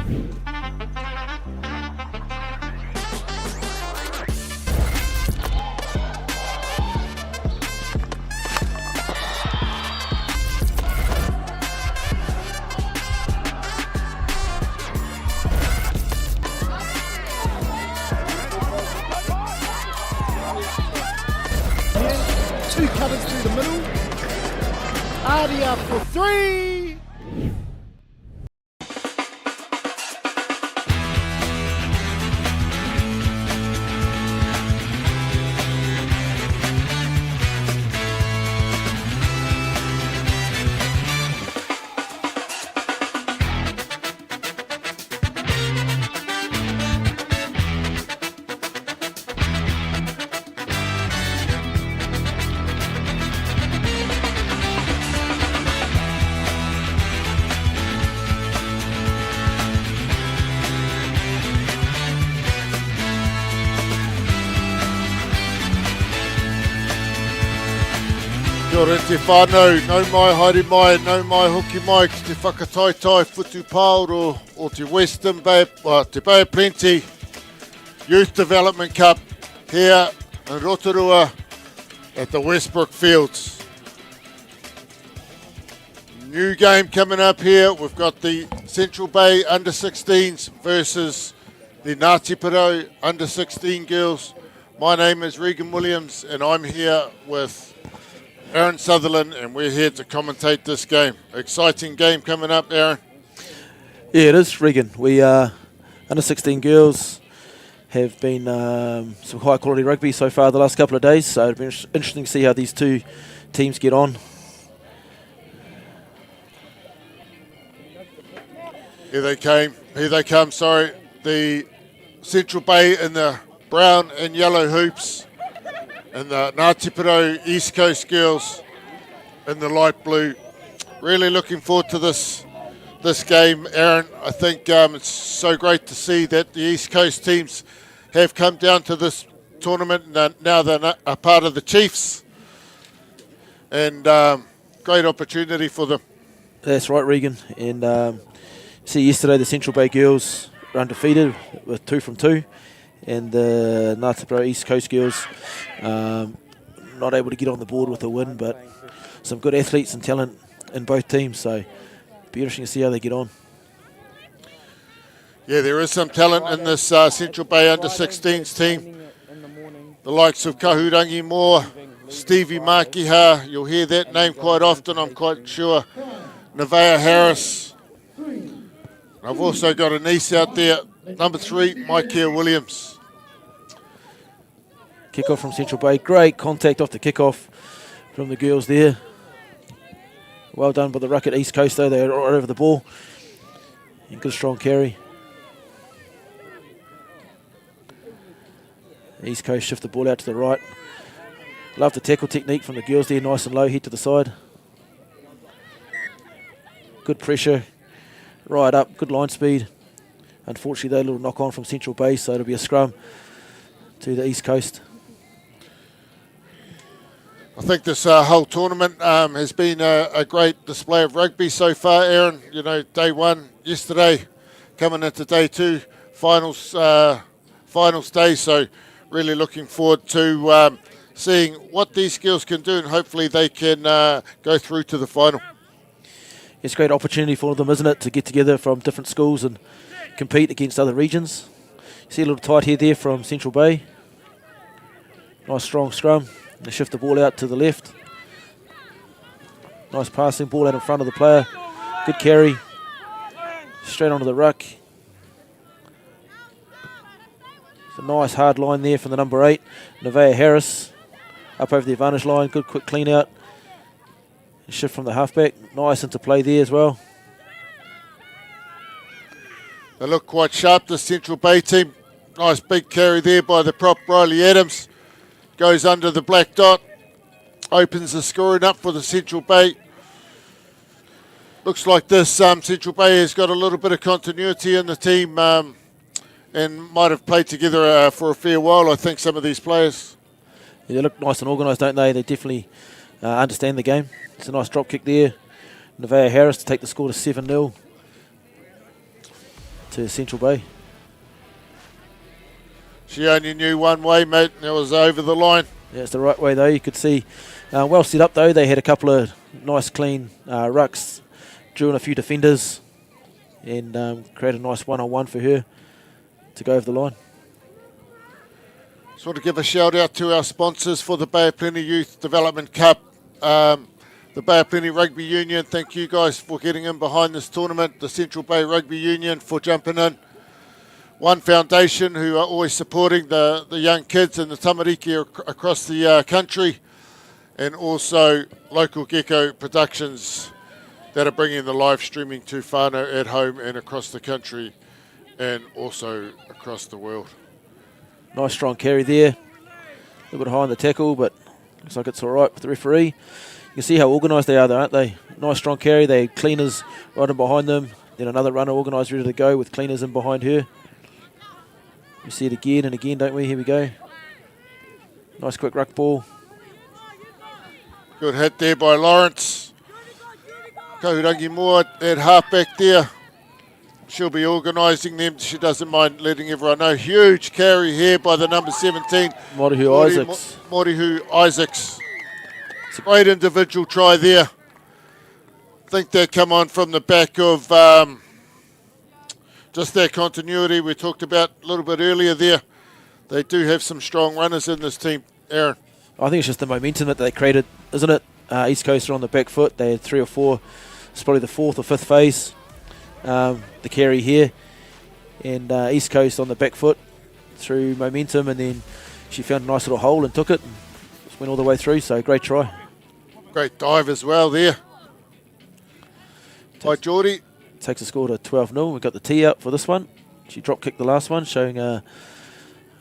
Two cutters through the middle. Artie up for three. Kia ora te whānau, nau mai haere mai, nau mai hoki mai ki te whakataitai Whutu Paoro o te Western Bay, te Bay of Plenty Youth Development Cup here in Rotorua at the Westbrook Fields. New game coming up here, we've got the Central Bay Under-16s versus the Ngāti Porou Under-16 girls. My name is Regan Williams and I'm here with Aaron Sutherland, and we're here to commentate this game. Exciting game coming up, Aaron. Yeah, it is, Regan. We under-16 girls have been some high-quality rugby so far the last couple of days, so it'll be interesting to see how these two teams get on. Here they come, sorry. The Central Bay in the brown and yellow hoops, and the Ngāti Porou East Coast girls in the light blue. Really looking forward to this game, Aaron. I think it's so great to see that the East Coast teams have come down to this tournament, and now they're a part of the Chiefs, and great opportunity for them. That's right, Regan. And see, yesterday the Central Bay girls were undefeated with 2 from 2. And the Ngāti Porou East Coast girls not able to get on the board with a win, but some good athletes and talent in both teams, so it'll be interesting to see how they get on. Yeah, there is some talent in this Central Bay Under-16s team. The likes of Kahurangi Moore, Stevie Makiha, you'll hear that name quite often, I'm quite sure. Nevaeh Harris. I've also got a niece out there, number 3, Micah Williams. Kick-off from Central Bay. Great contact off the kick-off from the girls there. Well done by the ruck at East Coast, though. They're right over the ball. And good strong carry. East Coast shift the ball out to the right. Love the tackle technique from the girls there. Nice and low, head to the side. Good pressure. Right up, good line speed. Unfortunately, though, a little knock-on from Central Bay, so it'll be a scrum to the East Coast. I think this whole tournament has been a great display of rugby so far, Aaron. You know, day 1 yesterday, coming into day 2, finals day. So really looking forward to seeing what these girls can do, and hopefully they can go through to the final. It's a great opportunity for them, isn't it, to get together from different schools and compete against other regions. You see a little tight head there from Central Bay. Nice strong scrum. They shift the ball out to the left. Nice passing, ball out in front of the player. Good carry. Straight onto the ruck. It's a nice hard line there from the number 8, Nevaeh Harris. Up over the advantage line, good quick clean out. Shift from the halfback. Nice interplay there as well. They look quite sharp, the Central Bay team. Nice big carry there by the prop, Riley Adams. Goes under the black dot. Opens the scoring up for the Central Bay. Looks like this Central Bay has got a little bit of continuity in the team and might have played together for a fair while, I think, some of these players. Yeah, they look nice and organised, don't they? They definitely understand the game. It's a nice drop kick there. Nevaeh Harris to take the score to 7-0. to Central Bay. She only knew one way, mate, and it was over the line. Yeah, it's the right way though. You could see, well set up though. They had a couple of nice clean rucks, drew in a few defenders, and created a nice one-on-one for her to go over the line. Just want to give a shout out to our sponsors for the Bay of Plenty Youth Development Cup. The Bay of Plenty Rugby Union, thank you guys for getting in behind this tournament. The Central Bay Rugby Union for jumping in. One Foundation, who are always supporting the young kids and the tamariki across the country. And also local Gecko Productions that are bringing the live streaming to whānau at home and across the country and also across the world. Nice strong carry there. A little bit high on the tackle, but looks like it's all right with the referee. You can see how organised they are though, aren't they? Nice strong carry. They had cleaners right in behind them. Then another runner organised, ready to go with cleaners in behind her. We see it again and again, don't we? Here we go. Nice quick ruck ball. Good hit there by Lawrence. Kaurangi Moore, that halfback there. She'll be organising them. She doesn't mind letting everyone know. Huge carry here by the number 17. Morihu Isaacs. Morihu Isaacs. It's a great individual try there. I think they come on from the back of just their continuity we talked about a little bit earlier there. They do have some strong runners in this team, Aaron. I think it's just the momentum that they created, isn't it? East Coast are on the back foot. They had 3 or 4. It's probably the 4th or 5th phase. The carry here. And East Coast on the back foot through momentum. And then she found a nice little hole and took it. And just went all the way through. So great try. Great dive as well there by Geordie. Takes the score to 12-0. We've got the tee out for this one. She drop kicked the last one, showing an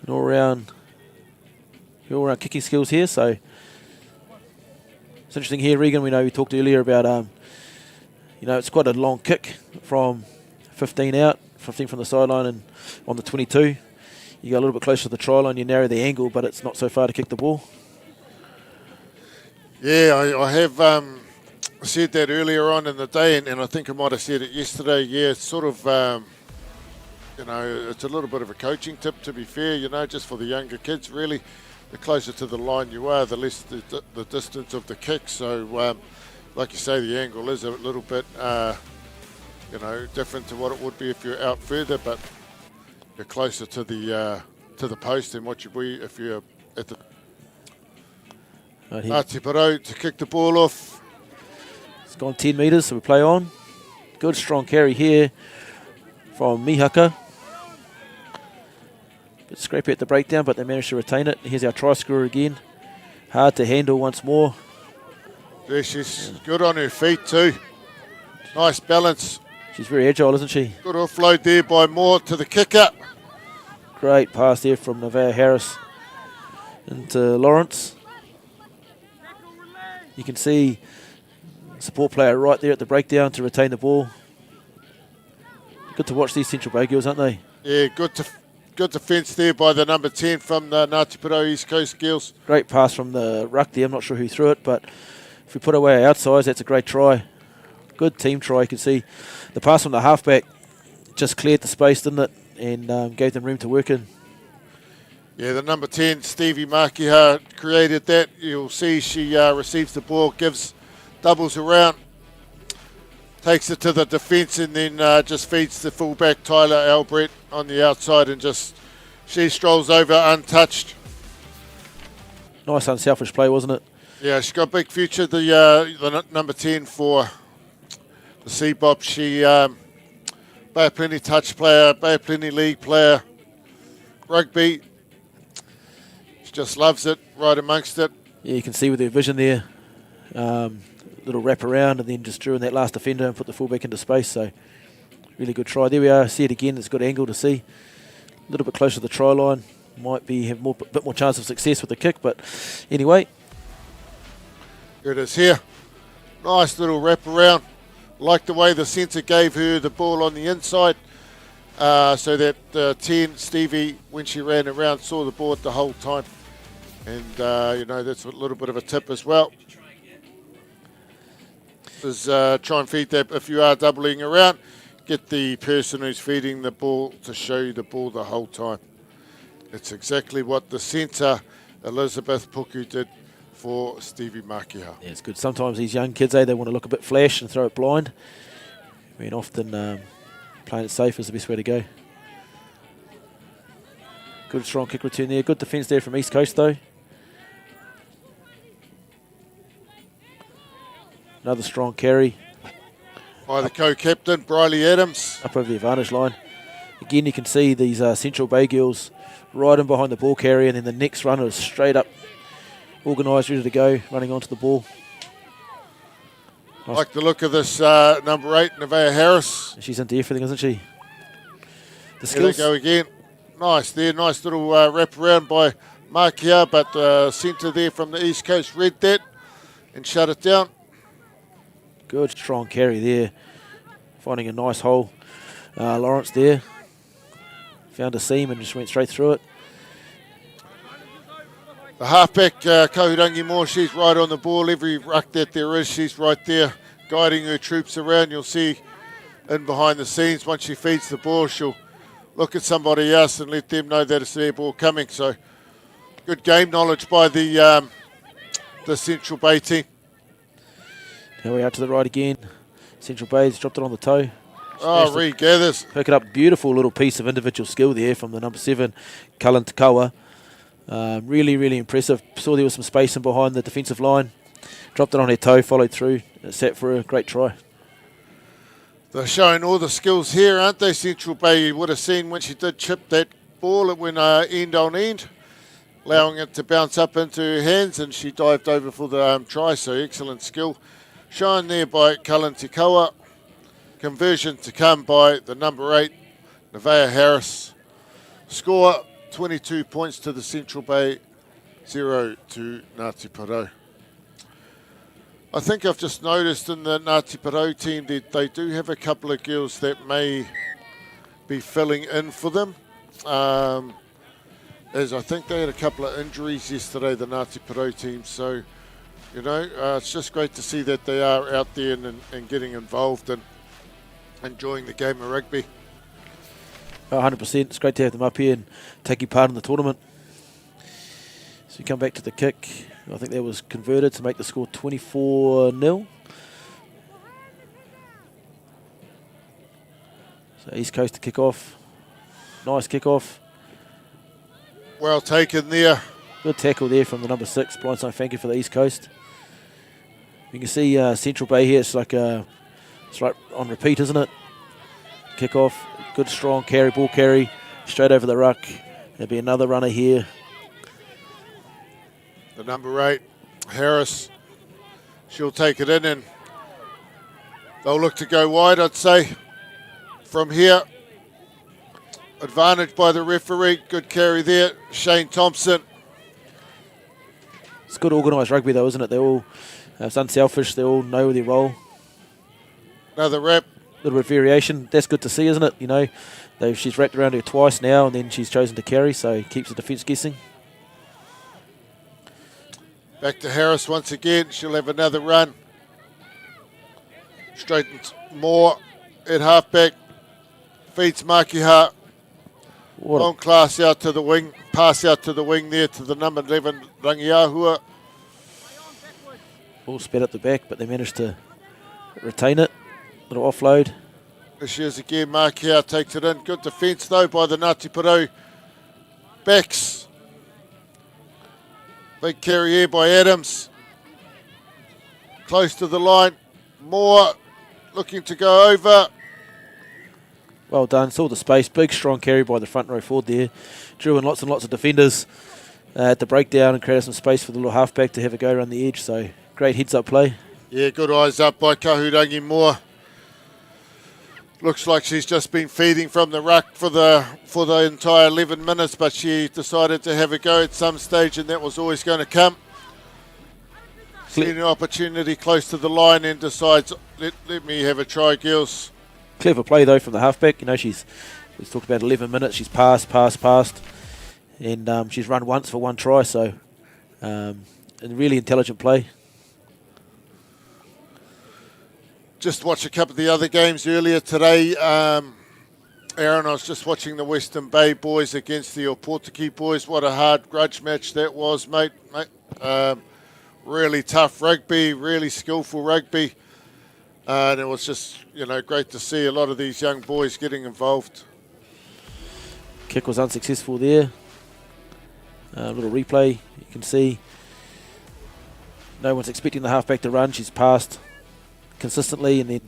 all-round kicking skills here. So it's interesting here, Regan. We know we talked earlier about, it's quite a long kick from 15 out, 15 from the sideline and on the 22. You go a little bit closer to the try line, you narrow the angle, but it's not so far to kick the ball. Yeah, I have said that earlier on in the day, and I think I might have said it yesterday. Yeah, it's sort of, it's a little bit of a coaching tip, to be fair, just for the younger kids, really. The closer to the line you are, the less the distance of the kick. So, like you say, the angle is a little bit, different to what it would be if you're out further, but you're closer to the post than what you be if you're at the Ngāti Porou to kick the ball off. It's gone 10 metres, so we play on. Good strong carry here from Mihaka. Bit scrappy at the breakdown, but they managed to retain it. Here's our try scorer again. Hard to handle once more. Yeah, she's good on her feet too. Nice balance. She's very agile, isn't she? Good offload there by Moore to the kicker. Great pass there from Nevaeh Harris into Lawrence. You can see support player right there at the breakdown to retain the ball. Good to watch these Central Bay girls, aren't they? Yeah, good defence there by the number 10 from the Ngāti Porou East Coast girls. Great pass from the ruck there. I'm not sure who threw it, but if we put away our outsides, that's a great try. Good team try. You can see the pass from the halfback just cleared the space, didn't it? And gave them room to work in. Yeah, the number 10, Stevie Makiha, created that. You'll see she receives the ball, doubles around, takes it to the defence, and then just feeds the fullback, Tyler Albrecht, on the outside, and she strolls over untouched. Nice unselfish play, wasn't it? Yeah, she's got a big future, the number 10 for the BOP. She Bay of Plenty touch player, Bay of Plenty league player, rugby. Just loves it, right amongst it. Yeah, you can see with her vision there, little wrap around and then just drew in that last defender and put the fullback into space. So really good try. There we are. See it again. It's a good angle to see. A little bit closer to the try line. Might have a bit more chance of success with the kick, but anyway. Here it is here. Nice little wrap around. Like the way the centre gave her the ball on the inside. So that 10, Stevie, when she ran around, saw the ball the whole time. And, that's a little bit of a tip as well. Is try and feed that if you are doubling around. get the person who's feeding the ball to show you the ball the whole time. It's exactly what the centre, Elizabeth Puku, did for Stevie Makiha. Yeah, it's good. Sometimes these young kids, they want to look a bit flash and throw it blind. I mean, often playing it safe is the best way to go. Good strong kick return there. Good defence there from East Coast though. Another strong carry. By the co-captain, Briley Adams. Up over the advantage line. Again, you can see these Central Bay girls right in behind the ball carrier, and then the next runner is straight up, organised, ready to go, running onto the ball. Nice. Like the look of this number 8, Nevaeh Harris. She's into everything, isn't she? The Here they skills. go again. Nice there, nice little wrap around by Makia, but centre there from the East Coast read that and shut it down. Good strong carry there. Finding a nice hole. Lawrence there. Found a seam and just went straight through it. The halfback, Kahurangi Moore, she's right on the ball. Every ruck that there is, she's right there guiding her troops around. You'll see in behind the scenes, once she feeds the ball, she'll look at somebody else and let them know that it's their ball coming. So good game knowledge by the Central Bay team. Now we're out to the right again. Central Bay's dropped it on the toe. Oh, regathers. Pick it up. Beautiful little piece of individual skill there from the number 7, Cullen Takawa. Really, really impressive. Saw there was some space in behind the defensive line. Dropped it on her toe, followed through. Sat for a great try. They're showing all the skills here, aren't they, Central Bay? You would have seen when she did chip that ball, it went end on end, allowing it to bounce up into her hands, and she dived over for the try, so excellent skill. Shown there by Cullen Tikawa. Conversion to come by the number 8, Nevaeh Harris. Score 22 points to the Central Bay, 0 to Ngāti Porou. I think I've just noticed in the Ngāti Porou team that they do have a couple of girls that may be filling in for them. As I think they had a couple of injuries yesterday, the Ngāti Porou team. So, you know, it's just great to see that they are out there and getting involved and enjoying the game of rugby. 100%. It's great to have them up here and taking part in the tournament. So we come back to the kick. I think that was converted to make the score 24-0. So East Coast to kick off. Nice kick off. Well taken there. Good tackle there from the number 6, blindside Fanky for the East Coast. You can see Central Bay here. It's like it's right on repeat, isn't it? Kick off. Good strong carry, ball carry, straight over the ruck. There'll be another runner here. The number 8, Harris. She'll take it in and they'll look to go wide, I'd say. From here, advantage by the referee. Good carry there. Shane Thompson. It's good organised rugby though, isn't it? They're all it's unselfish. They all know their role. Another wrap. A little bit of variation. That's good to see, isn't it? You know, she's wrapped around her twice now and then she's chosen to carry, so it keeps the defence guessing. Back to Harris once again. She'll have another run. Straightens more at halfback. Feeds Makiha. Long class out to the wing. Pass out to the wing there to the number 11, Rangiahua. Ball sped up the back, but they managed to retain it. Little offload. There she is again. Makiha takes it in. Good defence though by the Ngāti Porou backs. Big carry here by Adams. Close to the line. Moore looking to go over. Well done. Saw the space. Big strong carry by the front row forward there. Drew in lots and lots of defenders at the breakdown and created some space for the little halfback to have a go around the edge. So great heads up play. Yeah, good eyes up by Kahurangi Moore. Looks like she's just been feeding from the ruck for the entire 11 minutes, but she decided to have a go at some stage, and that was always going to come. Seeing an opportunity close to the line and decides, let me have a try, girls. Clever play though from the halfback. You know, we've talked about 11 minutes. She's passed, and she's run once for one try. So, a really intelligent play. just watched a couple of the other games earlier today. Aaron, I was just watching the Western Bay boys against the Opotiki boys. What a hard grudge match that was, mate. Really tough rugby, really skillful rugby. And it was just, great to see a lot of these young boys getting involved. Kick was unsuccessful there. A little replay, you can see no one's expecting the halfback to run. She's passed consistently and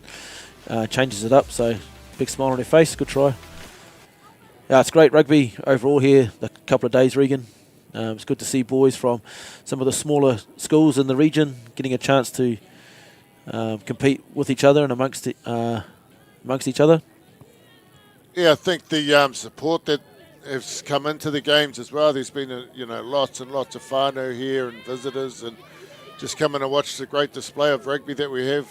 then changes it up. So big smile on her face. Good try. It's great rugby overall here. The couple of days, Regan. It's good to see boys from some of the smaller schools in the region getting a chance to compete with each other and amongst each other. Yeah, I think the support that has come into the games as well. There's been lots and lots of whānau here and visitors, and just coming to watch the great display of rugby that we have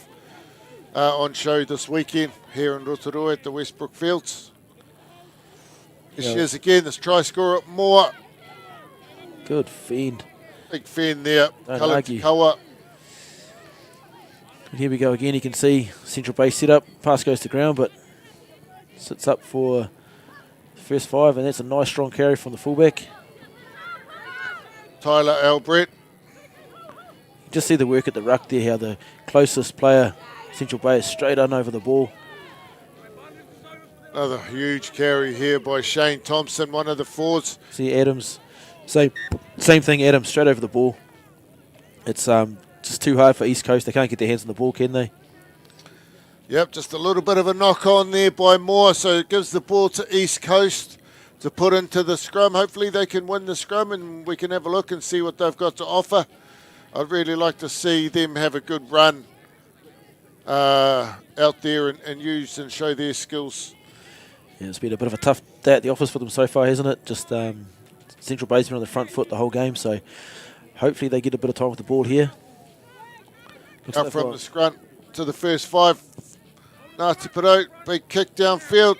on show this weekend here in Rotorua at the Westbrook Fields. Here she is again, this try scorer Moore. Good fend. Big fend there. Argue. Kawa. And here we go again. You can see Central Bay set up. Pass goes to ground, but sits up for the first 5, and that's a nice strong carry from the fullback. Tyler Albrecht. Just see the work at the ruck there, how the closest player, Central Bay, is straight on over the ball. Another huge carry here by Shane Thompson, one of the forwards. See Adams, same thing, Adams, straight over the ball. It's just too hard for East Coast. They can't get their hands on the ball, can they? Yep, just a little bit of a knock on there by Moore, so it gives the ball to East Coast to put into the scrum. Hopefully they can win the scrum and we can have a look and see what they've got to offer. I'd really like to see them have a good run out there and use and show their skills. Yeah, it's been a bit of a tough day at the office for them so far, hasn't it? Just Central Bay's been on the front foot the whole game, so hopefully they get a bit of time with the ball here. Up from the scrum to the first 5. Ngāti Porou, big kick downfield.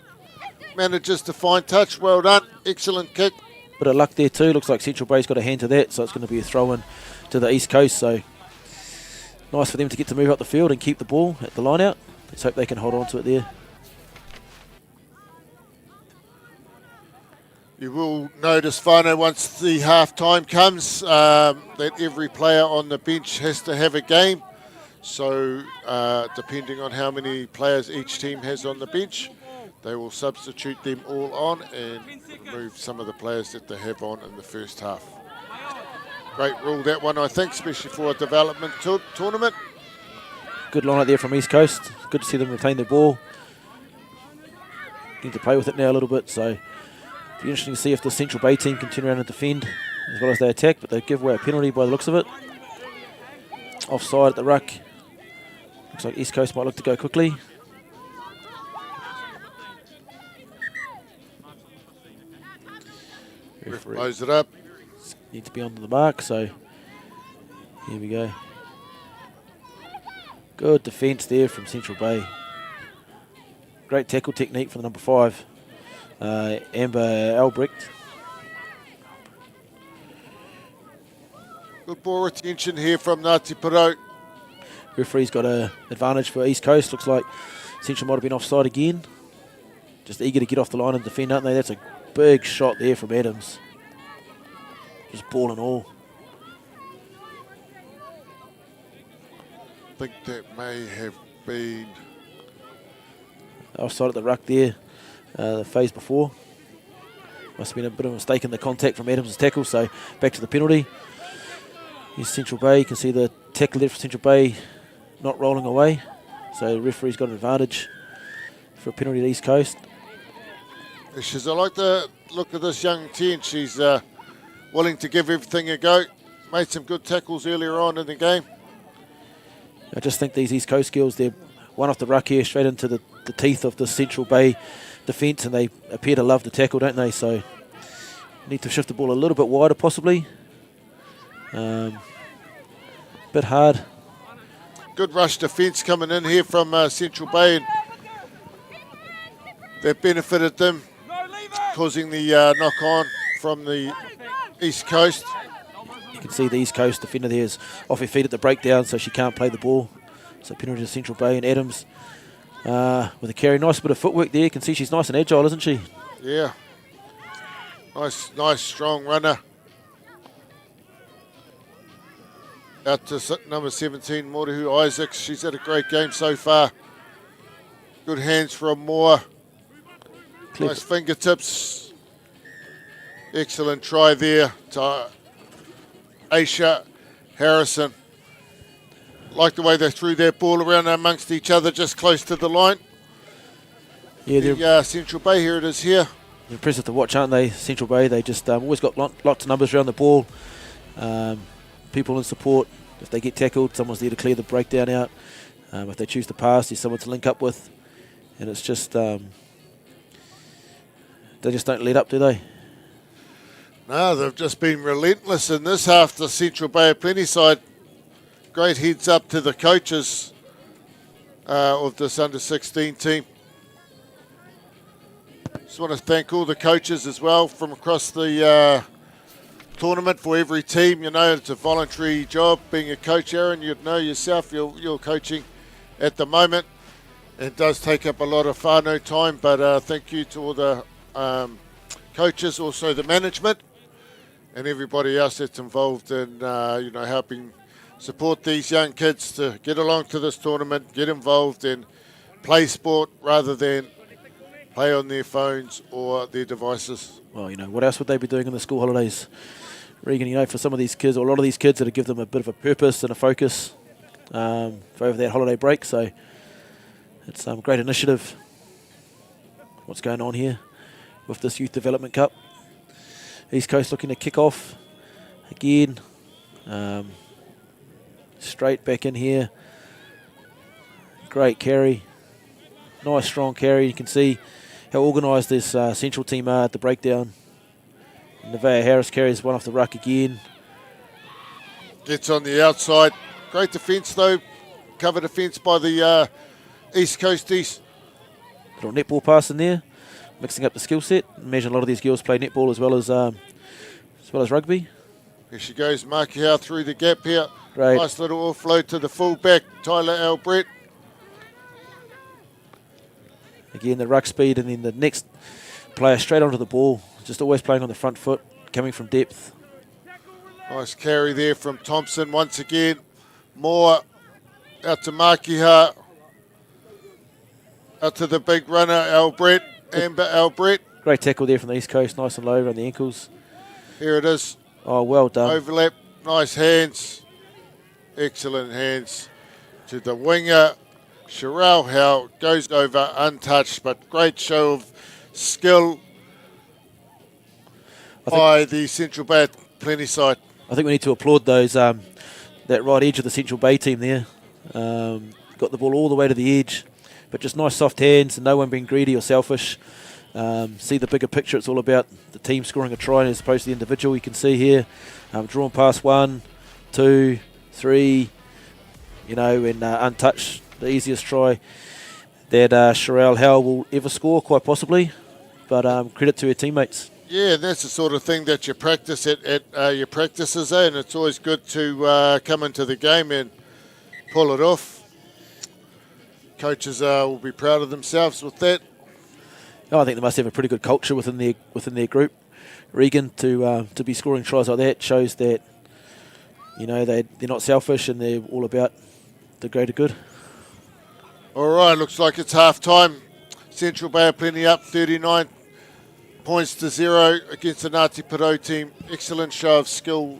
Manages to find touch. Well done. Excellent kick. Bit of luck there too. Looks like Central Bay's got a hand to that, so it's going to be a throw-in to the East Coast. So nice for them to get to move up the field and keep the ball at the line-out. Let's hope they can hold on to it there. You will notice, whānau, once the half-time comes, that every player on the bench has to have a game. So depending on how many players each team has on the bench, they will substitute them all on and remove some of the players that they have on in the first half. Great rule, that one, I think, especially for a development tournament. Good line out there from East Coast. Good to see them retain their ball. Need to play with it now a little bit, so it'll be interesting to see if the Central Bay team can turn around and defend as well as they attack, but they give away a penalty by the looks of it. Offside at the ruck. Looks like East Coast might look to go quickly. Close it up. Need to be on the mark, so here we go. Good defence there from Central Bay. Great tackle technique from the number 5, Amber Albrecht. Good ball retention here from Ngāti Porou. Referee's got an advantage for East Coast. Looks like Central might have been offside again. Just eager to get off the line and defend, aren't they? That's a big shot there from Adams. Just ball and all. I think that may have been Offside at the ruck there, the phase before. Must have been a bit of a mistake in the contact from Adams' tackle, so back to the penalty. Here's Central Bay. You can see the tackle there for Central Bay not rolling away. So the referee's got an advantage for a penalty at East Coast. I like the look of this young 10. She's willing to give everything a go. Made some good tackles earlier on in the game. I just think these East Coast girls, they're one off the ruck here, straight into the teeth of the Central Bay defence, and they appear to love the tackle, don't they? So need to shift the ball a little bit wider possibly. Bit hard. Good rush defence coming in here from Central Bay, and that benefited them, causing the knock-on from the East Coast. You can see the East Coast defender there is off her feet at the breakdown, so she can't play the ball. So penalty to Central Bay, and Adams with a carry. Nice bit of footwork there. You can see she's nice and agile, isn't she? Yeah. Nice, strong runner. Out to number 17, Morehu Isaacs. She's had a great game so far. Good hands from Moore. Nice fingertips. Excellent try there to Aisha Harrison. Like the way they threw their ball around amongst each other just close to the line. Yeah, Central Bay, here it is here. they're impressive to watch, aren't they? Central Bay, they just always got lots of numbers around the ball. People in support. If they get tackled, someone's there to clear the breakdown out. If they choose to pass, there's someone to link up with. And it's just, they just don't let up, do they? No, they've just been relentless in this half. The Central Bay of Plenty-side. Great heads up to the coaches of this under-16 team. Just want to thank all the coaches as well from across the tournament for every team. You know, it's a voluntary job being a coach, Aaron. You'd know yourself, you're coaching at the moment. It does take up a lot of whānau time, but thank you to all the coaches, also the management, and everybody else that's involved in helping support these young kids to get along to this tournament, get involved and play sport rather than play on their phones or their devices. Well, what else would they be doing in the school holidays? Regan, for some of these kids, or a lot of these kids, it'll give them a bit of a purpose and a focus for over that holiday break. So it's a great initiative. What's going on here with this Youth Development Cup? East Coast looking to kick off again. Straight back in here. Great carry. Nice strong carry. You can see how organised this central team are at the breakdown. Nevaeh Harris carries one off the ruck again. Gets on the outside. Great defence though. Cover defence by the East Coasties. Little netball pass in there. Mixing up the skill set. Imagine a lot of these girls play netball as well as rugby. Here she goes, Makihau through the gap here. Great. Nice little offload to the fullback, Tyler Albrecht. Again, the ruck speed, and then the next player straight onto the ball. Just always playing on the front foot, coming from depth. Nice carry there from Thompson once again. Moore out to Makihau. Out to the big runner, Albrecht, Amber Albrecht. Great tackle there from the East Coast, nice and low around the ankles. Here it is. Oh, well done. Overlap, nice hands. Excellent hands to the winger. Sherelle Howe goes over untouched, but great show of skill by the Central Bay Plenty side. I think we need to applaud those that right edge of the Central Bay team there. Got the ball all the way to the edge, but just nice soft hands and no one being greedy or selfish. See the bigger picture. It's all about the team scoring a try as opposed to the individual. You can see here, drawn past 1, 2, 3, and untouched. The easiest try that Sherelle Howe will ever score, quite possibly. But credit to her teammates. Yeah, that's the sort of thing that you practice at your practices, and it's always good to come into the game and pull it off. Coaches will be proud of themselves with that. Oh, I think they must have a pretty good culture within their group. Regan, to be scoring tries like that shows that they're not selfish and they're all about the greater good. All right, looks like it's half time. Central Bay are plenty up, 39 points to 0 against the Ngāti Porou team. Excellent show of skill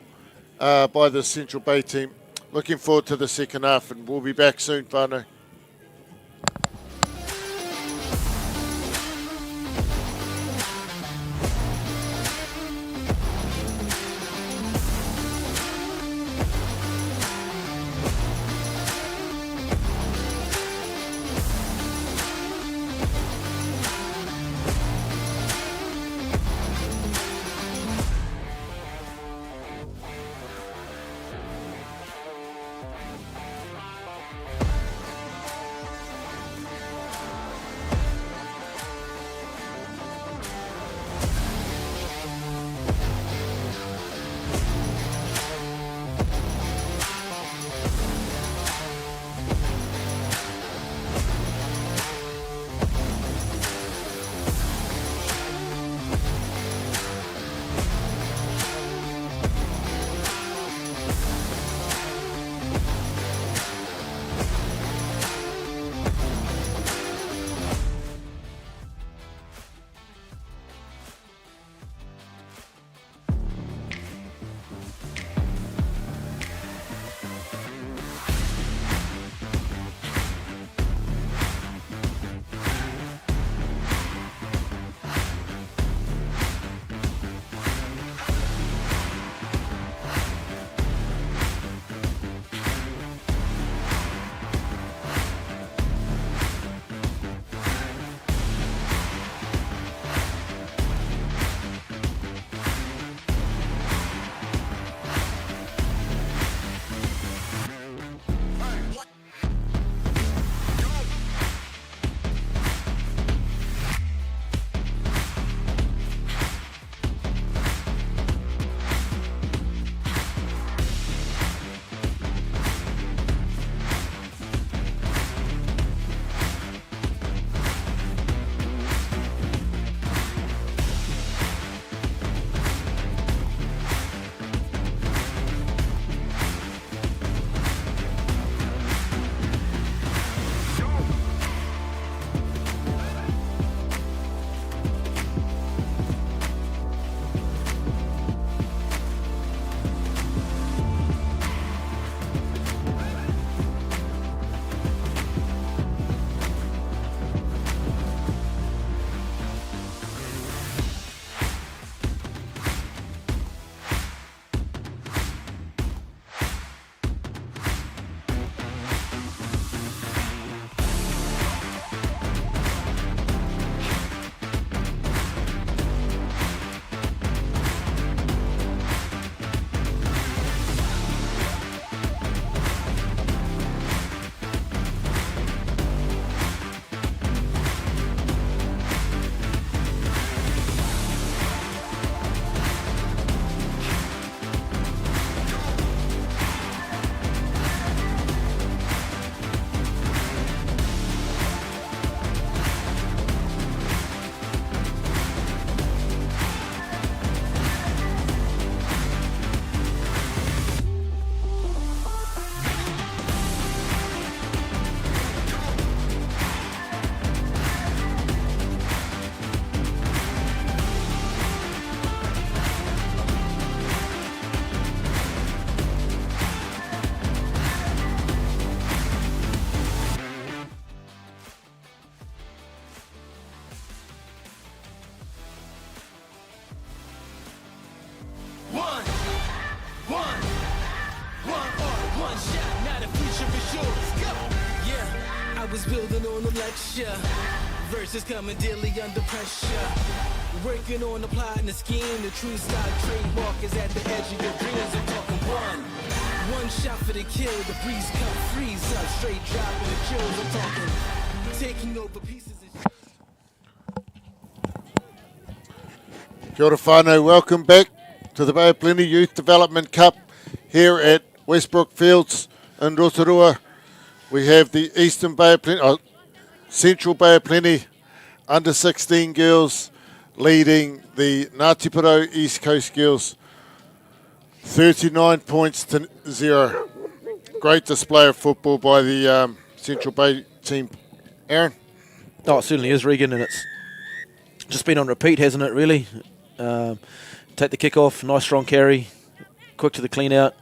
by the Central Bay team. Looking forward to the second half, and we'll be back soon, whānau. was building on the lecture. Verses coming daily under pressure. Working on the plot and the scheme. The true stock trademark is at the edge of your dreams. I'm talking one shot for the kill. The breeze come freeze up. Straight dropping the kills. I'm talking taking over pieces of Kia ora whānau, welcome back to the Bay of Plenty Youth Development Cup here at Westbrook Fields in Rotorua. We have the Eastern Bay of Plenty, Central Bay of Plenty under 16 girls leading the Ngāti Porou East Coast girls 39 points to 0. Great display of football by the Central Bay team. Aaron? Oh, it certainly is, Regan, and it's just been on repeat, hasn't it, really? Take the kick off, nice strong carry, quick to the clean out,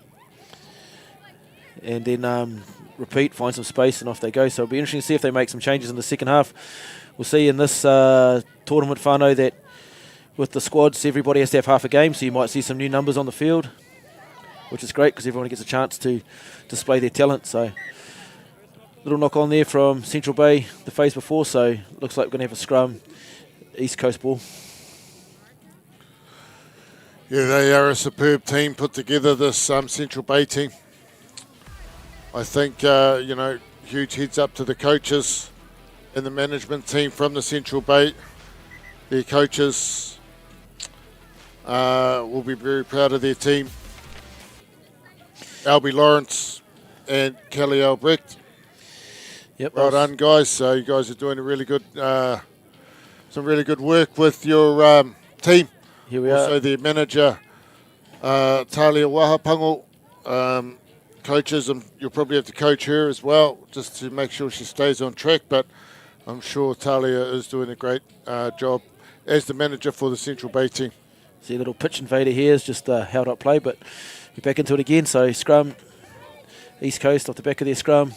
and then repeat, find some space, and off they go. So it'll be interesting to see if they make some changes in the second half. We'll see in this tournament, whānau, that with the squads, everybody has to have half a game, so you might see some new numbers on the field, which is great because everyone gets a chance to display their talent. So little knock on there from Central Bay the phase before, so looks like we're going to have a scrum, East Coast ball. Yeah, they are a superb team put together, this Central Bay team. I think, huge heads up to the coaches and the management team from the Central Bay. Their coaches will be very proud of their team. Albie Lawrence and Kelly Albrecht. Yep, well done, guys. So you guys are doing a really good, some really good work with your team. Here we also are. their manager, Talia Wahapango, coaches, and you'll probably have to coach her as well, just to make sure she stays on track. But I'm sure Talia is doing a great job as the manager for the Central Bay team. See a little pitch invader here is just held up play, but we're back into it again. So scrum, East Coast off the back of their scrum.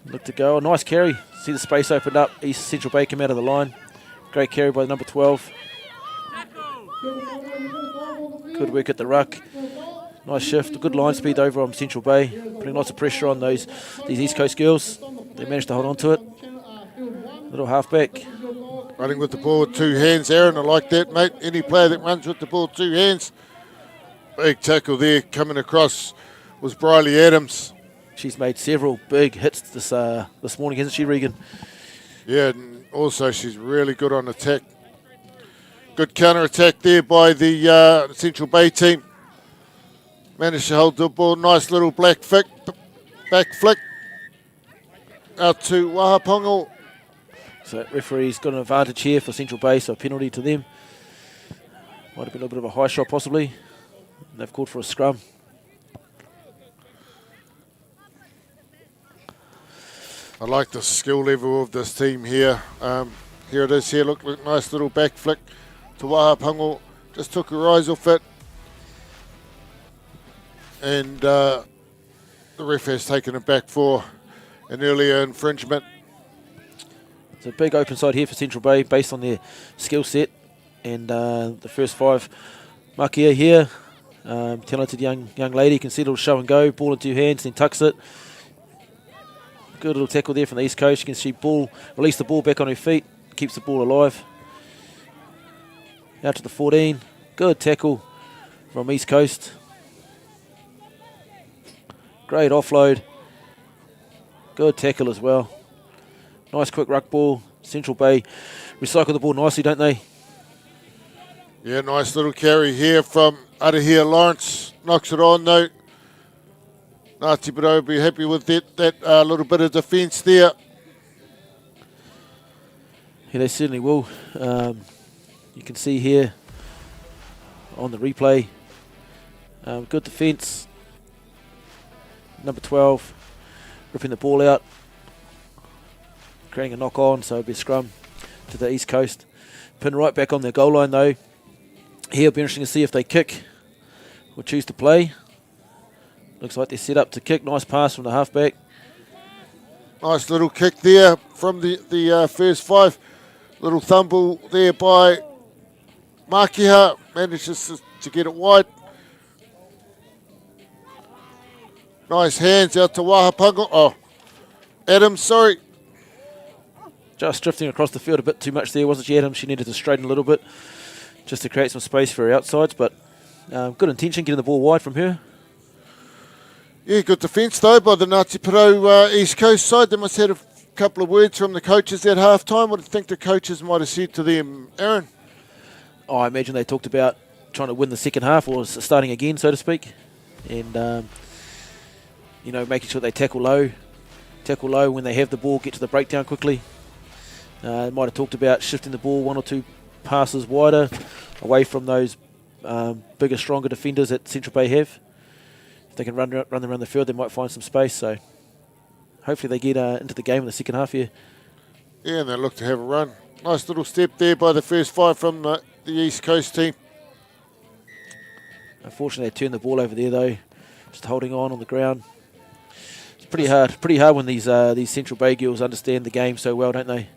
Look to go. A nice carry. See the space opened up. East Central Bay come out of the line. Great carry by the number 12. Good work at the ruck. Nice shift. Good line speed over on Central Bay. Putting lots of pressure on these East Coast girls. They managed to hold on to it. Little halfback. Running with the ball with two hands, Aaron. I like that, mate. Any player that runs with the ball with two hands. Big tackle there coming across was Briley Adams. She's made several big hits this morning, hasn't she, Regan? Yeah, and also she's really good on attack. Good counter-attack there by the Central Bay team. Managed to hold the ball. Nice little back flick out to Wahapongo. So referee's got an advantage here for Central Bay, so a penalty to them. Might have been a bit of a high shot possibly. They've called for a scrum. I like the skill level of this team here. Here it is here. Look, nice little back flick to Wahapongo. Just took her eyes off it. And the ref has taken it back for an earlier infringement. It's a big open side here for Central Bay based on their skill set. And the first five, Makia here, talented young lady, can see a little show and go, ball in two hands, then tucks it. Good little tackle there from the East Coast. You can see release the ball back on her feet, keeps the ball alive. Out to the 14. Good tackle from East Coast. Great offload. Good tackle as well. Nice quick ruck ball. Central Bay recycle the ball nicely, don't they? Yeah, nice little carry here from Arahia Lawrence. Knocks it on though. Ngāti Porou will be happy with that little bit of defence there. Yeah, they certainly will. You can see here on the replay. Good defence. Number 12 ripping the ball out. Creating a knock on, so it'll be a scrum to the East Coast. Pin right back on their goal line though. Here it'll be interesting to see if they kick or choose to play. Looks like they're set up to kick. Nice pass from the halfback. Nice little kick there from the first five. Little thumble there by Makiha. Manages to get it wide. Nice hands out to Wahapango. Oh, Adams, sorry. just drifting across the field a bit too much there, wasn't she, Adam? She needed to straighten a little bit just to create some space for her outsides, but good intention, getting the ball wide from her. Yeah, good defence though by the Ngāti Porou East Coast side. They must have had a couple of words from the coaches at half time. What do you think the coaches might have said to them, Aaron? Oh, I imagine they talked about trying to win the second half, or starting again, so to speak. And, you know, making sure they tackle low when they have the ball, get to the breakdown quickly. They might have talked about shifting the ball 1 or 2 passes wider, away from those bigger, stronger defenders that Central Bay have. If they can run them around the field, they might find some space. So hopefully they get into the game in the second half here. Yeah, and they look to have a run. Nice little step there by the first 5 from the East Coast team. Unfortunately, they turned the ball over there though, just holding on the ground. It's pretty hard when these Central Bay girls understand the game so well, don't they?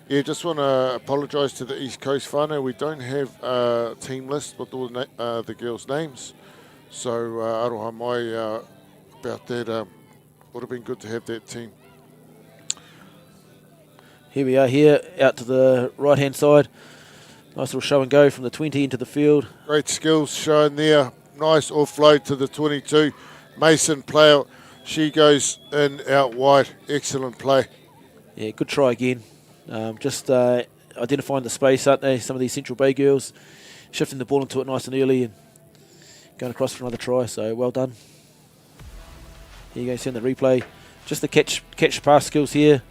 Yeah, just want to apologise to the East Coast whānau. We don't have a team list with all the girls' names. So, aroha mai about that. Would have been good to have that team. Here we are here, out to the right-hand side. Nice little show and go from the 20 into the field. Great skills shown there. Nice offload to the 22. Mason player. She goes in, out wide. Excellent play. Yeah, good try again. Just identifying the space, aren't they? Some of these Central Bay girls shifting the ball into it nice and early and going across for another try. So well done. Here you go, see in the replay. Just the catch pass skills here.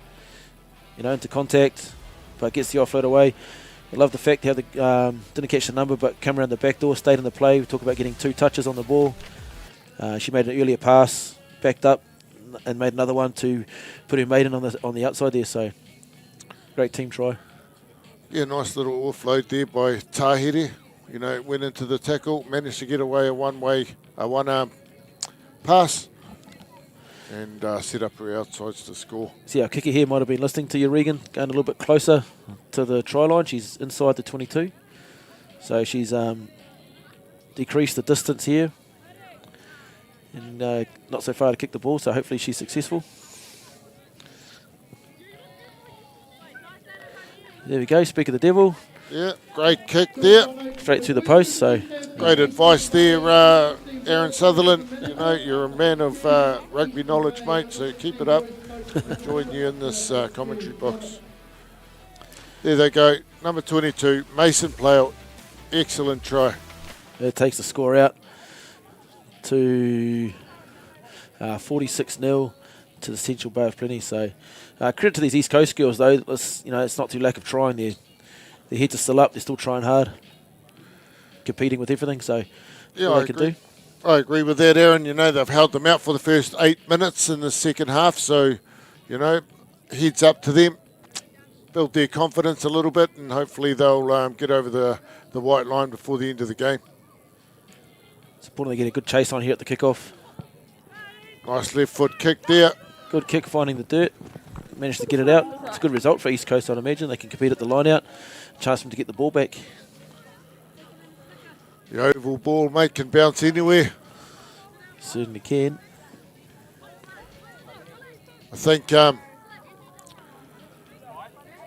You know, into contact, but gets the offload away. I love the fact how the didn't catch the number, but come around the back door, stayed in the play. We talk about getting 2 touches on the ball. She made an earlier pass, backed up, and made another one to put her maiden on the outside there. So great team try. Yeah, nice little offload there by Tahiri. You know, went into the tackle, managed to get away a one-arm pass, and set up her outsides to score. See, our kicker here might have been listening to you, Regan, going a little bit closer to the try line. She's inside the 22. So she's decreased the distance here. And not so far to kick the ball, so hopefully she's successful. There we go, speak of the devil. Yeah, great kick there. Straight through the post, so... Great advice there, Aaron Sutherland. You know, you're a man of rugby knowledge, mate, so keep it up. Enjoying you in this commentary box. There they go, number 22, Mason Plough. Excellent try. It takes the score out to 46-0 to the Central Bay of Plenty. So credit to these East Coast girls, though. It's not through lack of trying. Their heads are still up. They're still trying hard, competing with everything. So yeah, all they can do. I agree with that, Aaron. You know, they've held them out for the first 8 minutes in the second half. So, you know, heads up to them. Build their confidence a little bit, and hopefully they'll get over the white line before the end of the game. It's important they get a good chase on here at the kickoff. Nice left foot kick there. Good kick, finding the dirt. Managed to get it out. It's a good result for East Coast, I'd imagine. They can compete at the line out. Chance for them to get the ball back. The oval ball, mate, can bounce anywhere. Certainly can. I think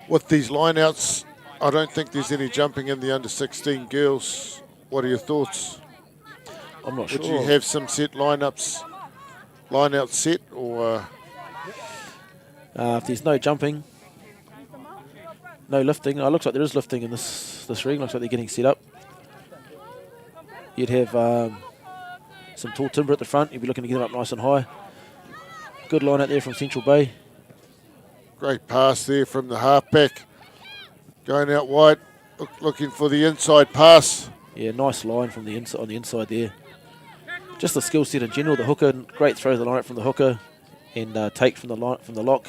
with these lineouts, I don't think there's any jumping in the under-16 girls. What are your thoughts? I'm not sure. Would you have some set line-out set, or... if there's no jumping, no lifting. Oh, it looks like there is lifting in this ring. Looks like they're getting set up. You'd have some tall timber at the front. You'd be looking to get them up nice and high. Good line out there from Central Bay. Great pass there from the halfback. Going out wide, looking for the inside pass. Yeah, nice line from the inside, on the inside there. Just the skill set in general. The hooker, great throw to the line out from the hooker, and take from the lock.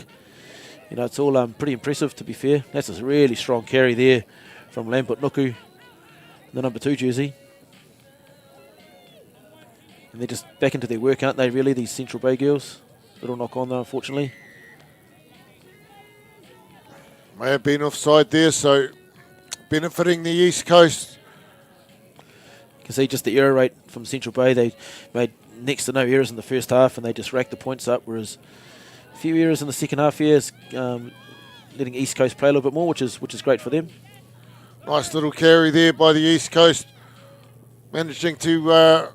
You know, it's all pretty impressive, to be fair. That's a really strong carry there from Lamput Nuku, the number 2 jersey. And they're just back into their work, aren't they, really, these Central Bay girls? Little knock on, though, unfortunately. May have been offside there, so benefiting the East Coast. You can see just the error rate from Central Bay. They made next to no errors in the first half, and they just racked the points up, whereas a few errors in the second half here has letting East Coast play a little bit more, which is great for them. Nice little carry there by the East Coast. Managing to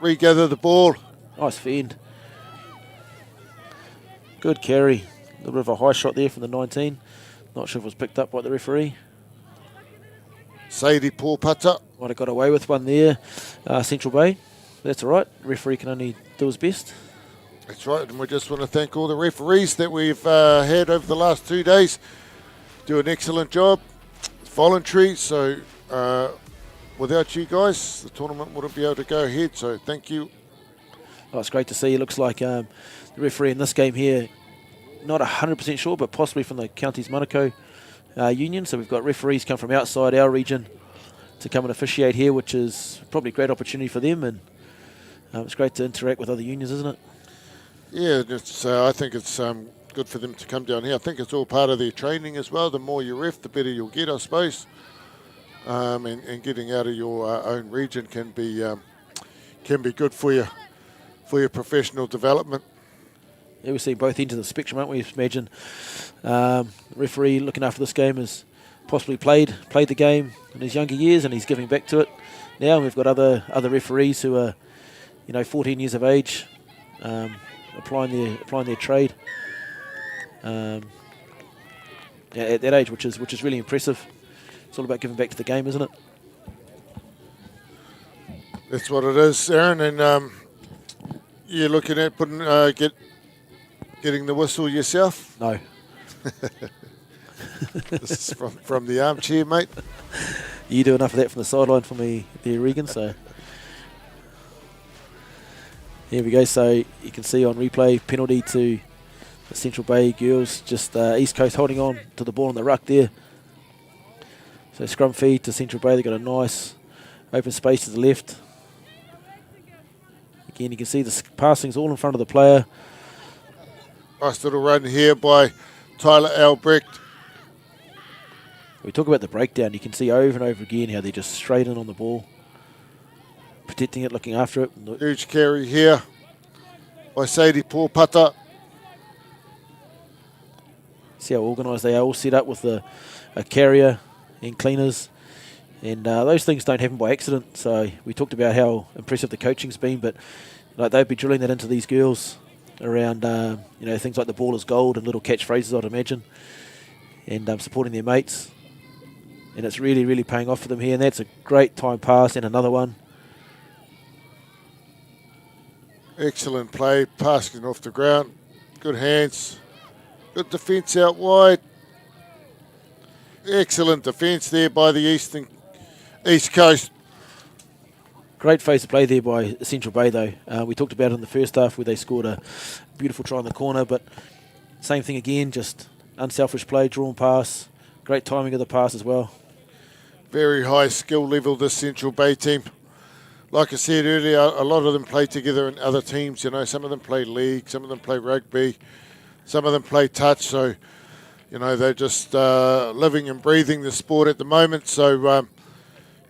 regather the ball. Nice fend. Good carry. A little bit of a high shot there from the 19. Not sure if it was picked up by the referee. Ngāti Porou. Might have got away with one there. Central Bay. That's all right. The referee can only do his best. That's right, and we just want to thank all the referees that we've had over the last 2 days. Do an excellent job. It's voluntary, so without you guys, the tournament wouldn't be able to go ahead, so thank you. Oh, it's great to see. It looks like the referee in this game here, not 100% sure, but possibly from the Counties Manukau Union. So we've got referees come from outside our region to come and officiate here, which is probably a great opportunity for them. And it's great to interact with other unions, isn't it? Yeah, I think it's good for them to come down here. I think it's all part of their training as well. The more you ref, the better you'll get, I suppose. And getting out of your own region can be good for your professional development. Yeah, we see both ends of the spectrum, aren't we? Imagine the referee looking after this game has possibly played the game in his younger years, and he's giving back to it now. And we've got other referees who are, 14 years of age, applying their trade at that age, which is really impressive. It's all about giving back to the game, isn't it? That's what it is, Aaron. And you're looking at getting the whistle yourself? No. This is from the armchair, mate. You do enough of that from the sideline for me there, Regan. So here we go. So you can see on replay, penalty to the Central Bay girls. Just East Coast holding on to the ball in the ruck there. So scrum feed to Central Bay. They've got a nice open space to the left. Again, you can see the passing's all in front of the player. Nice little run here by Tyler Albrecht. We talk about the breakdown. You can see over and over again how they're just straight in on the ball, protecting it, looking after it. Huge carry here by Ngāti Porou. See how organised they are, all set up with a carrier and cleaners. And those things don't happen by accident. So we talked about how impressive the coaching's been, but they'd be drilling that into these girls around things like the ball is gold and little catchphrases, I'd imagine, and supporting their mates. And it's really, really paying off for them here. And that's a great time pass and another one. Excellent play, passing off the ground. Good hands. Good defence out wide. Excellent defence there by the East Coast. Great phase of play there by Central Bay, though. We talked about it in the first half where they scored a beautiful try in the corner, but same thing again, just unselfish play, drawn pass. Great timing of the pass as well. Very high skill level, this Central Bay team. Like I said earlier, a lot of them play together in other teams. Some of them play league, some of them play rugby, some of them play touch. So, they're just living and breathing the sport at the moment. So,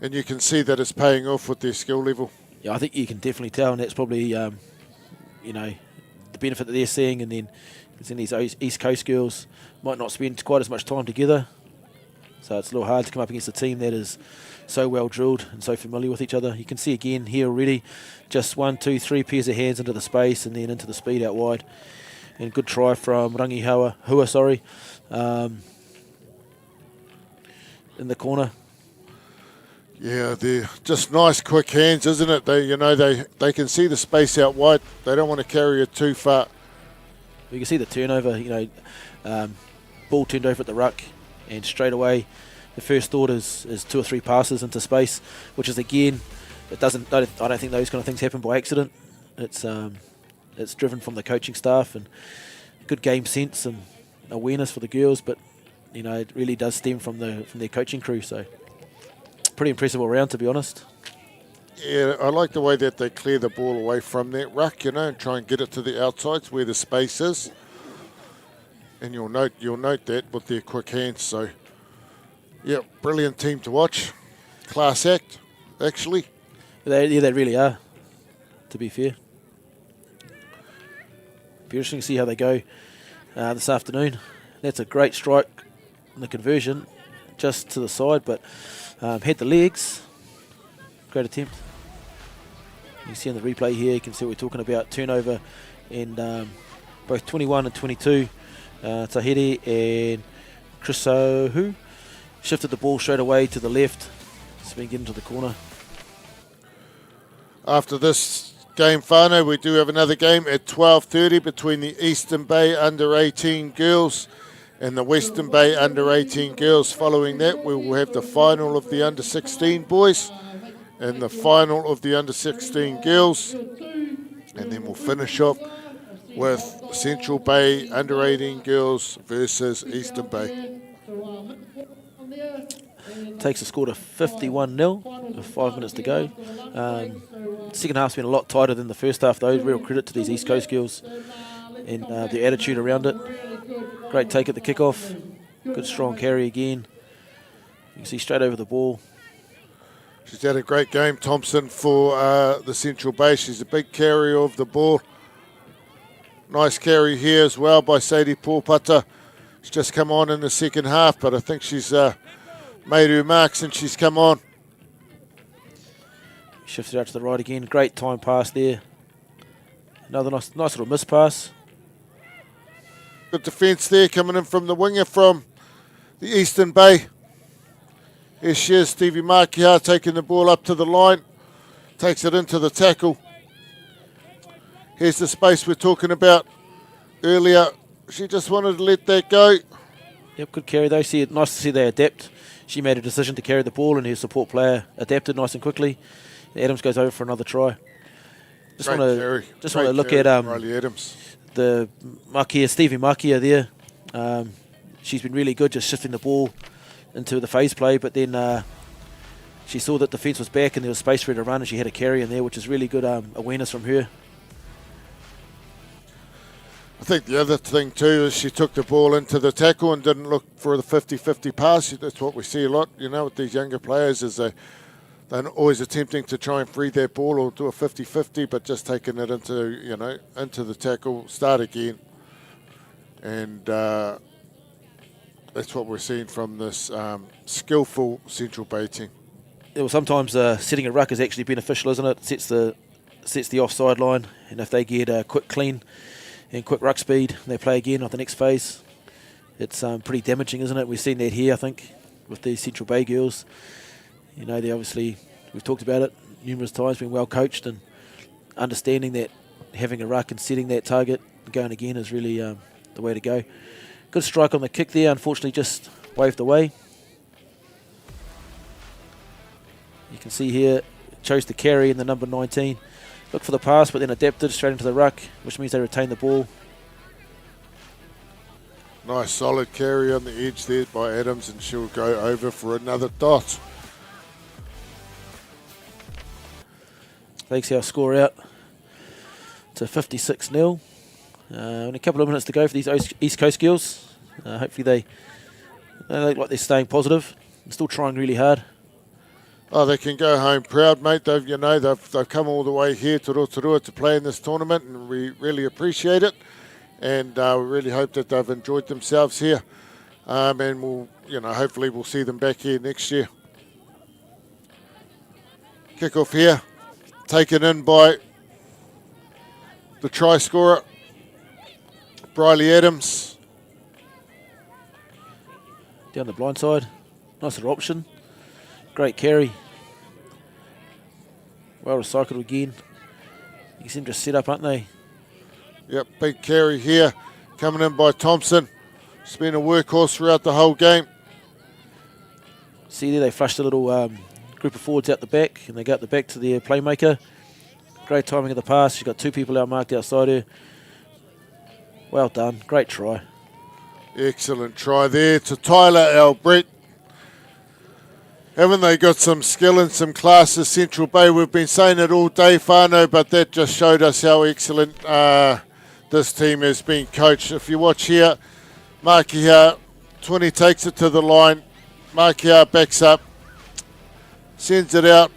and you can see that it's paying off with their skill level. Yeah, I think you can definitely tell, and that's probably, the benefit that they're seeing. And then these East Coast girls might not spend quite as much time together. So it's a little hard to come up against a team that is so well drilled and so familiar with each other. You can see again here already, just 1, 2, 3 pairs of hands into the space and then into the speed out wide. And good try from Hua, in the corner. Yeah, they're just nice, quick hands, isn't it? They can see the space out wide. They don't want to carry it too far. You can see the turnover. Ball turned over at the ruck, and straight away, the first thought is 2 or 3 passes into space, which is again, I don't think those kind of things happen by accident. It's driven from the coaching staff and good game sense and awareness for the girls, but it really does stem from their coaching crew. So pretty impressive all round, to be honest. Yeah, I like the way that they clear the ball away from that ruck, and try and get it to the outsides where the space is. And you'll note that with their quick hands. So, yeah, brilliant team to watch. Class act, actually. They really are, to be fair. Be interesting to see how they go this afternoon. That's a great strike in the conversion, just to the side, but had the legs. Great attempt. You can see on the replay here, you can see what we're talking about, turnover, and both 21 and 22, Tahiri and Chrisohu shifted the ball straight away to the left, so we can get into the corner. After this game, whānau, we do have another game at 12:30 between the Eastern Bay under-18 girls and the Western Bay under-18 girls. Following that, we will have the final of the under-16 boys and the final of the under-16 girls. And then we'll finish off with Central Bay under-18 girls versus Eastern Bay. Takes the score to 51-0 with 5 minutes to go. Second half's been a lot tighter than the first half though. Real credit to these East Coast girls and the attitude around it. Great take at the kickoff. Good strong carry again. You can see straight over the ball. She's had a great game, Thompson, for the Central Bay. She's a big carrier of the ball. Nice carry here as well by Sadie Pōpata. She's just come on in the second half, but I think she's made her mark since she's come on. Shifts it out to the right again. Great time pass there. Another nice little miss pass. Good defence there coming in from the winger from the Eastern Bay. Here she is, Stevie Makiha taking the ball up to the line. Takes it into the tackle. Here's the space we're talking about earlier. She just wanted to let that go. Yep, good carry though. See, nice to see they adapt. She made a decision to carry the ball and her support player adapted nice and quickly. Adams goes over for another try. Just want to look at Riley Adams. The Makia, Stevie Makia there. She's been really good just shifting the ball into the phase play, but then she saw that the defence was back and there was space for her to run, and she had a carry in there, which is really good awareness from her. I think the other thing too is she took the ball into the tackle and didn't look for the 50-50 pass. That's what we see a lot, with these younger players, is they're always attempting to try and free their ball or do a 50-50, but just taking it into the tackle, start again. And that's what we're seeing from this skillful Central Bay team. Yeah, well, sometimes setting a ruck is actually beneficial, isn't it? Sets the offside line, and if they get a quick clean and quick ruck speed, and they play again on the next phase, it's pretty damaging, isn't it? We've seen that here, I think, with the Central Bay girls. They obviously, we've talked about it numerous times, been well coached and understanding that having a ruck and setting that target and going again is really the way to go. Good strike on the kick there, unfortunately just waved away. You can see here, chose to carry in the number 19. Look for the pass, but then adapted straight into the ruck, which means they retain the ball. Nice solid carry on the edge there by Adams, and she'll go over for another dot. Takes our score out to 56-0. And a couple of minutes to go for these East Coast girls. Hopefully they look like they're staying positive and still trying really hard. Oh, they can go home proud, mate. They've come all the way here to Rotorua to play in this tournament, and we really appreciate it. And we really hope that they've enjoyed themselves here. And we'll, hopefully we'll see them back here next year. Kick off here, taken in by the try scorer, Briley Adams. Down the blind side, nice little option. Great carry. Well recycled again. You can see them just set up, aren't they? Yep, big carry here, coming in by Thompson. She's been a workhorse throughout the whole game. See there, they flushed a little group of forwards out the back, and they got the back to their playmaker. Great timing of the pass. She's got two people out marked outside her. Well done, great try. Excellent try there to Tyler Albrecht. Haven't they got some skill and some class as Central Bay? We've been saying it all day, whānau, but that just showed us how excellent this team has been coached. If you watch here, Makiha, 20 takes it to the line. Makiha backs up, sends it out.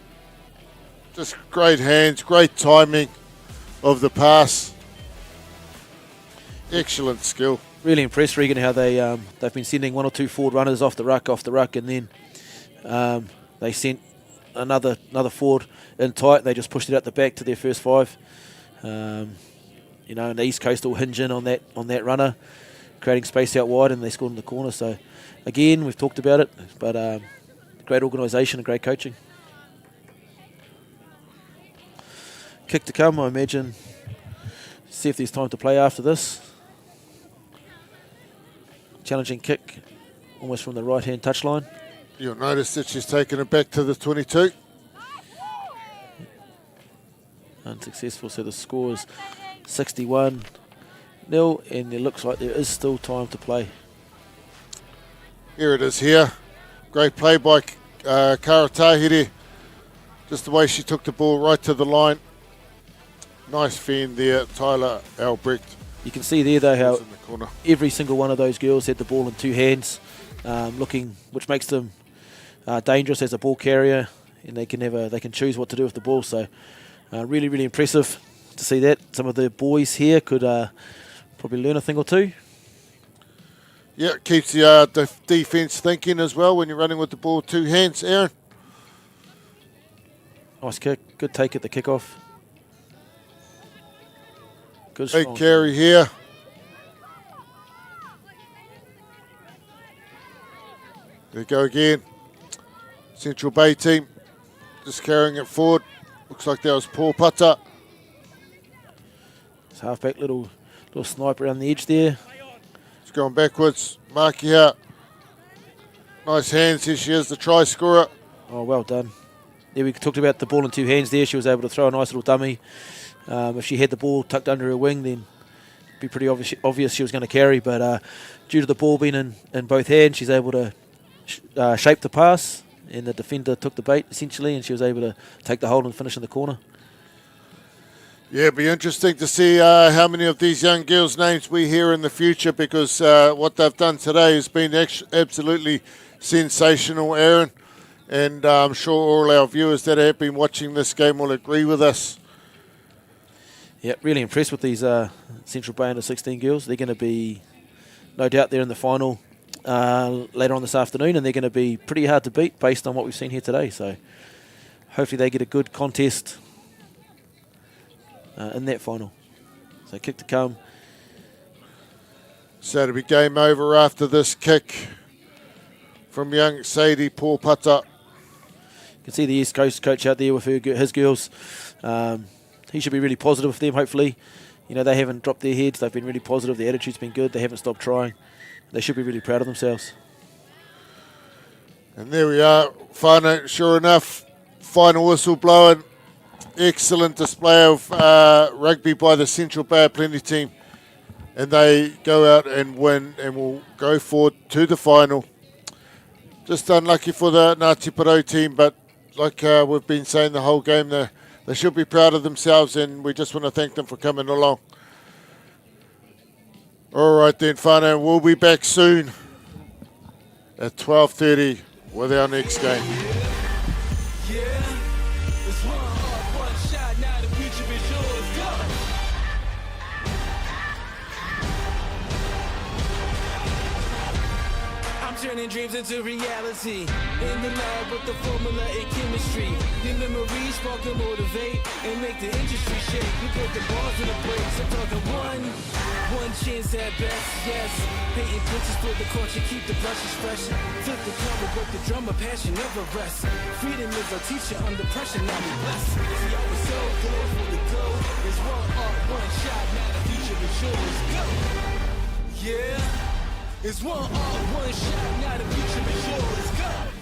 Just great hands, great timing of the pass. Excellent skill. really impressed, Regan, how they've been sending 1 or 2 forward runners off the ruck, and then they sent another forward in tight. They just pushed it out the back to their first 5. You know, and the East Coast all hinge in on that runner, creating space out wide, and they scored in the corner. So, again, we've talked about it, but great organisation and great coaching. Kick to come, I imagine. See if there's time to play after this. Challenging kick, almost from the right-hand touchline. You'll notice that she's taken it back to the 22. Unsuccessful, so the score is 61-0, and it looks like there is still time to play. Here it is here. Great play by Kara Tahiri. Just the way she took the ball right to the line. Nice fend there, Tyler Albrecht. You can see there, though, how in the corner. every single one of those girls had the ball in 2 hands, which makes them dangerous as a ball carrier, and they can choose what to do with the ball. So really, really impressive to see that. Some of the boys here could probably learn a thing or two. Yeah, it keeps the defence thinking as well when you're running with the ball 2 hands. Aaron. Nice kick, good take at the kickoff. Good Big strong carry here. There you go again. Central Bay team just carrying it forward. Looks like that was Paul Putter. It's halfback, little sniper around the edge there. It's going backwards. Marky out. Nice hands. Here she is, the try scorer. Oh, well done. Yeah, we talked about the ball in 2 hands there. She was able to throw a nice little dummy. If she had the ball tucked under her wing, then it'd be pretty obvious she was going to carry. But due to the ball being in both hands, she's able to shape the pass, and the defender took the bait, essentially, and she was able to take the hold and finish in the corner. Yeah, it'd be interesting to see how many of these young girls' names we hear in the future, because what they've done today has been absolutely sensational, Aaron. And I'm sure all our viewers that have been watching this game will agree with us. Yeah, really impressed with these Central Bay under 16 girls. They're going to be, no doubt, they're in the final later on this afternoon, and they're going to be pretty hard to beat based on what we've seen here today. So hopefully they get a good contest in that final. So kick to come. So it'll be game over after this kick from young Sadie Paul Putter. You can see the East Coast coach out there with his girls. He should be really positive with them, hopefully. You know, they haven't dropped their heads. They've been really positive. Their attitude's been good. They haven't stopped trying. They should be really proud of themselves. And there we are. Sure enough, final whistle blowing. Excellent display of rugby by the Central Bay of Plenty team. And they go out and win and will go forward to the final. Just unlucky for the Ngāti Porou team, but like we've been saying the whole game, they should be proud of themselves, and we just want to thank them for coming along. All right then, whānau, we'll be back soon at 12:30 with our next game. Turning dreams into reality. In the lab with the formula and chemistry. The memories spark and motivate and make the industry shake. We put the bars in the brakes. I'm talking one chance at best, yes. Painting pictures for the culture, keep the brushes fresh. Flip the cover, work the drummer, passion never rests. Freedom is our teacher under pressure, now we blessed. See, I was so close for the go. There's one art, one shot, now the future is yours. Go! Yeah. It's one art, one shot, now the future is yours. Go!